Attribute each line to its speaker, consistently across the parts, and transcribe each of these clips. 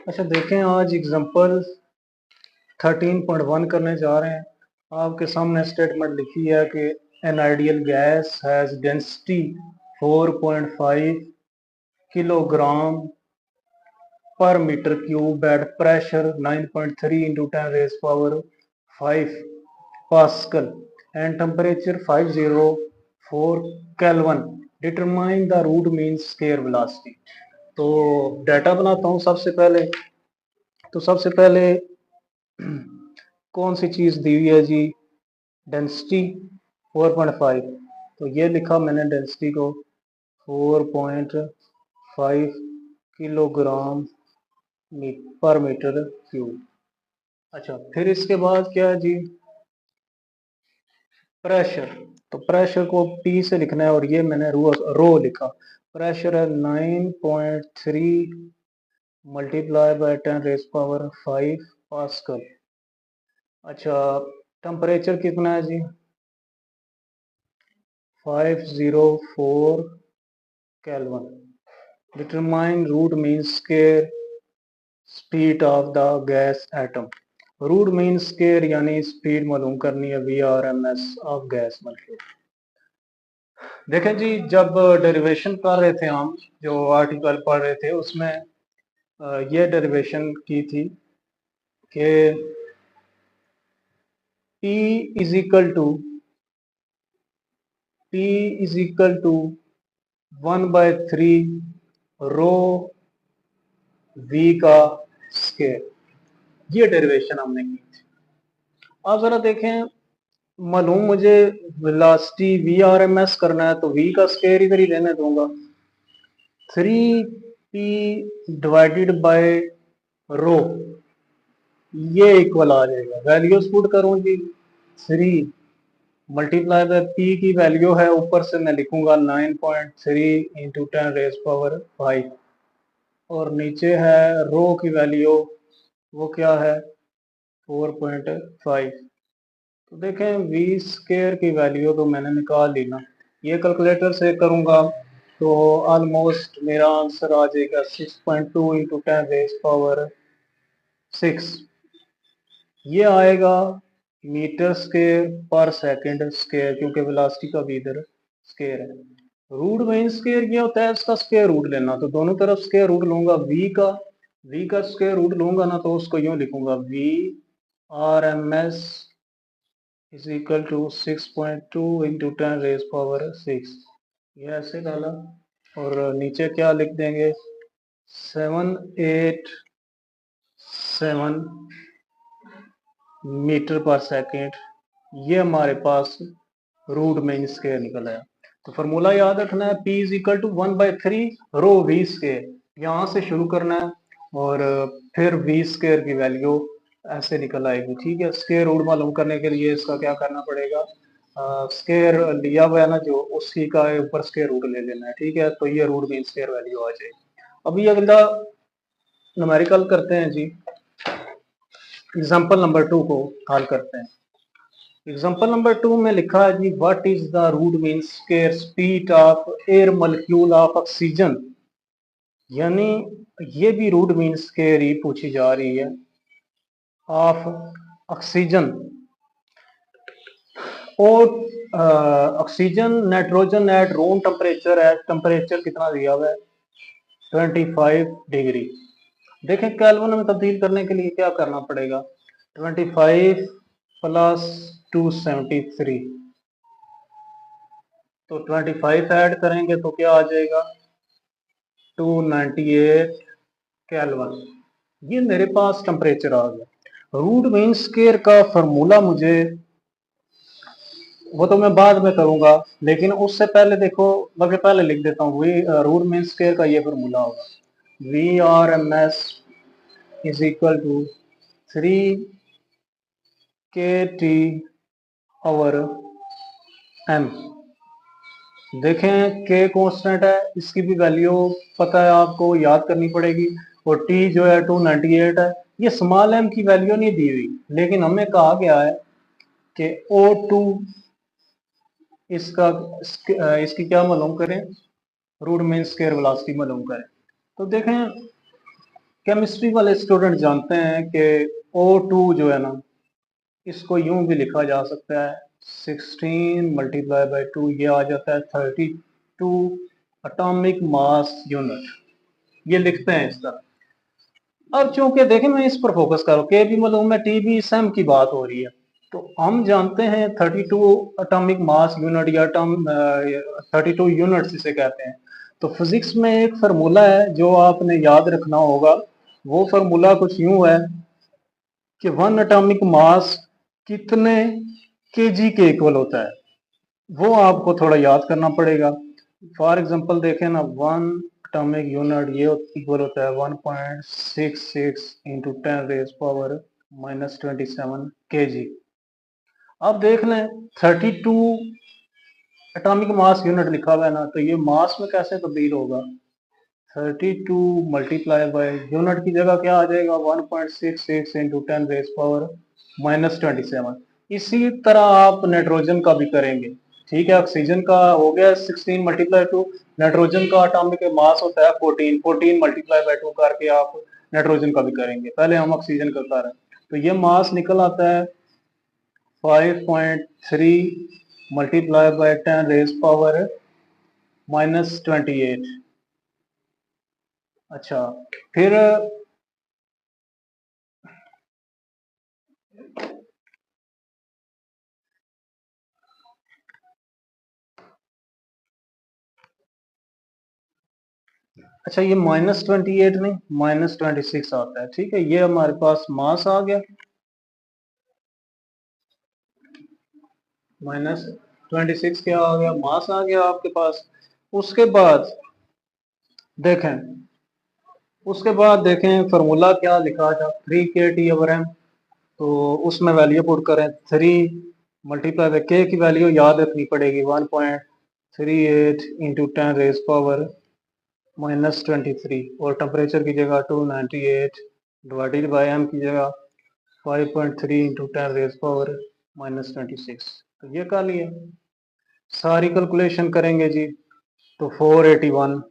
Speaker 1: अच्छा देखें, आज एग्जांपल 13.1 करने जा रहे हैं। आपके सामने स्टेटमेंट लिखी है कि an ideal gas has density 4.5 kilogram per meter cube at pressure 9.3 into 10 raised power 5 Pascal and temperature 504 Kelvin. Determine the root mean square velocity. तो डाटा बनाता हूँ सबसे पहले कौन सी चीज़ दी हुई है जी? डेंसिटी 4.5। तो ये लिखा मैंने डेंसिटी को 4.5 किलोग्राम पर मीटर क्यूब। अच्छा, फिर इसके बाद क्या है जी? प्रेशर। तो प्रेशर को P से लिखना है और ये मैंने रो लिखा। प्रेशर है 9.3 multiply by 10 raise power 5 pascal. अच्छा, टेम्परेचर कितना है जी? 504 kelvin. Determine root mean square speed of the gas atom. Root mean square यानी स्पीड मालूम करनी है VRMS ऑफ गैस मॉलिक्यूल। देखें जी, जब डेरिवेशन कर रहे थे हम, जो आर्टिकल पढ़ रहे थे उसमें ये डेरिवेशन की थी कि P is equal to 1/3 rho V का स्केयर। ये डेरिवेशन हमने की थी। अब जरा देखें, मालूम मुझे वेलोसिटी VRMS करना है तो V का स्केयर इधर ही लेने दूंगा। 3P डिवाइडेड बाय रो, ये इक्वल आ जाएगा। वैल्यूज पुट करूं जी, 3 मल्टीप्लाई बाय P की वैल्यू है, ऊपर से मैं लिखूंगा 9.3 इंटू 10 रेज पावर 5 और नीचे है रो की वैल्यू, वो क्या है? 4.5। तो देखें, वी स्केयर की वैल्यू तो मैंने निकाल ली ना। ये कैलकुलेटर से करूंगा तो ऑलमोस्ट मेरा आंसर आ जाएगा 6.2 इंटू 10 रेज पावर 6। ये आएगा मीटर स्केयर पर सेकंड स्केयर, क्योंकि वेलोसिटी का भी इधर स्केयर है। रूट मीन स्केयर ये होता है इसका स्केयर रूट लेना, तो दोनों तरफ स्केयर रूट लूंगा। वी का स्केयर रूट लूंगा ना, तो उसको यूं लिखूंगा VRMS is equal to 6.2 into 10 raise power 6। ये ऐसे डाला और नीचे क्या लिख देंगे? 787 मीटर पर सेकेंड। ये हमारे पास रूट में स्केयर निकल आया। तो फॉर्मूला याद रखना है, P is equal to 1/3 rho V square. यहाँ से शुरू करना है और फिर V स्केयर की वैल्यू ऐसे निकल आएगी। ठीक है, स्केयर रूट मालूम करने के लिए इसका क्या करना पड़ेगा? स्केयर लिया हुआ है ना जो, उसी का ऊपर स्केयर रूट ले लेना है। ठीक है, तो ये रूट मीन स्केयर वैल्यू आ जाएगी। अभी अगला न्यूमेरिकल करते हैं जी। एग्जाम्पल नंबर 2 को हल करते हैं। एग्जाम्पल नंबर 2 में लिखा है जी, what is the root mean square speed of air molecule of oxygen. यानी ये भी रूट मीन स्केयर ही पूछी जा रही है ऑफ ऑक्सीजन। और oxygen nitrogen at room temperature, at temperature कितना दिया हुआ है? 25 डिग्री। देखें, केल्विन में तब्दील करने के लिए क्या करना पड़ेगा? 25 प्लस 273, तो 25 ऐड करेंगे तो क्या आ जाएगा? 298 केल्विन। ये मेरे पास टेम्परेचर आ गया। रूट मीन स्केयर का फॉर्मूला मुझे, वो तो मैं बाद में करूंगा, लेकिन उससे पहले देखो, बल्कि पहले लिख देता हूँ। रूट मीन स्केयर का ये फॉर्मूला होगा, VRMS is equal to 3 kT/m। देखें, K कांस्टेंट है, इसकी भी वैल्यू पता है आपको, याद करनी पड़ेगी। और T जो है 298 है। ये स्मॉल m की वैल्यू नहीं दी हुई, लेकिन हमें कहा गया है कि O2 इसका इसकी क्या मालूम करें? रूट मीन स्क्वायर वेलोसिटी मालूम करें। तो देखें, केमिस्ट्री वाले स्टूडेंट जानते हैं कि O2 जो है ना, इसको यूं भी लिखा जा सकता है 16 मल्टीप्लाई बाई 2, ये आ जाता है 32 एटॉमिक मास यूनिट, ये लिखते हैं इस तरह। अब चूंकि देखें मैं इस पर फोकस करूँ, के भी मालूम है, टी भी सैम की बात हो रही है, तो हम जानते हैं 32 एटॉमिक मास यूनिट या 32 यूनिट्स इसे कहते हैं। तो फिजिक्स में एक फार्मूला है जो आपने याद रखना होगा, वो फार्मूला कुछ यूं है कि वन एटॉमिक मास कितने केजी के इक्वल होता है, वो आपको थोड़ा याद करना पड़ेगा। फॉर एग्जांपल देखें ना, वन एटॉमिक यूनिट ये इक्वल होता है 1.66 इंटू 10 रेज पावर -27 kg। अब देख लें 32 एटॉमिक मास यूनिट लिखा हुआ है ना, तो ये मास में कैसे तब्दील होगा, 32 मल्टीप्लाई बाय यूनिट की जगह क्या आ जाएगा 1.66 इंटू 10 रेज पावर -27। इसी तरह आप नाइट्रोजन का भी करेंगे, ठीक है। ऑक्सीजन का हो गया 16 मल्टीप्लाई 2, नाइट्रोजन का एटॉमिक मास होता है 14 मल्टीप्लाई बाय 2 करके आप नाइट्रोजन का भी करेंगे। पहले हम ऑक्सीजन का कर रहे हैं, तो ये मास निकल आता है 5.3 मल्टीप्लाई बाय 10 रेज पावर -28। अच्छा, फिर अच्छा, ये -28 नहीं -26 आता है, ठीक है। ये हमारे पास मास आ गया, -26 क्या आ गया, मास आ गया आपके पास। उसके बाद देखें फार्मूला क्या लिखा था, 3 kT/m। तो उसमें वैल्यू पुट करें, 3 मल्टीप्लाई बाय के की वैल्यू याद रखनी पड़ेगी 1.38 इंटू 10 रेज पावर -23, और टेम्परेचर की जगह 298 डिवाइडेड बाय एम की जगह 5.3 इंटू 10 रेज पावर -26। तो ये कर लिया, सारी कैलकुलेशन करेंगे जी तो 481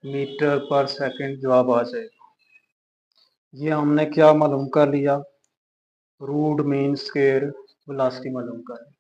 Speaker 1: मीटर पर सेकंड जवाब आ जाएगा। ये हमने क्या मालूम कर लिया, रूट मीन स्क्वायर वेलोसिटी मालूम कर लिया।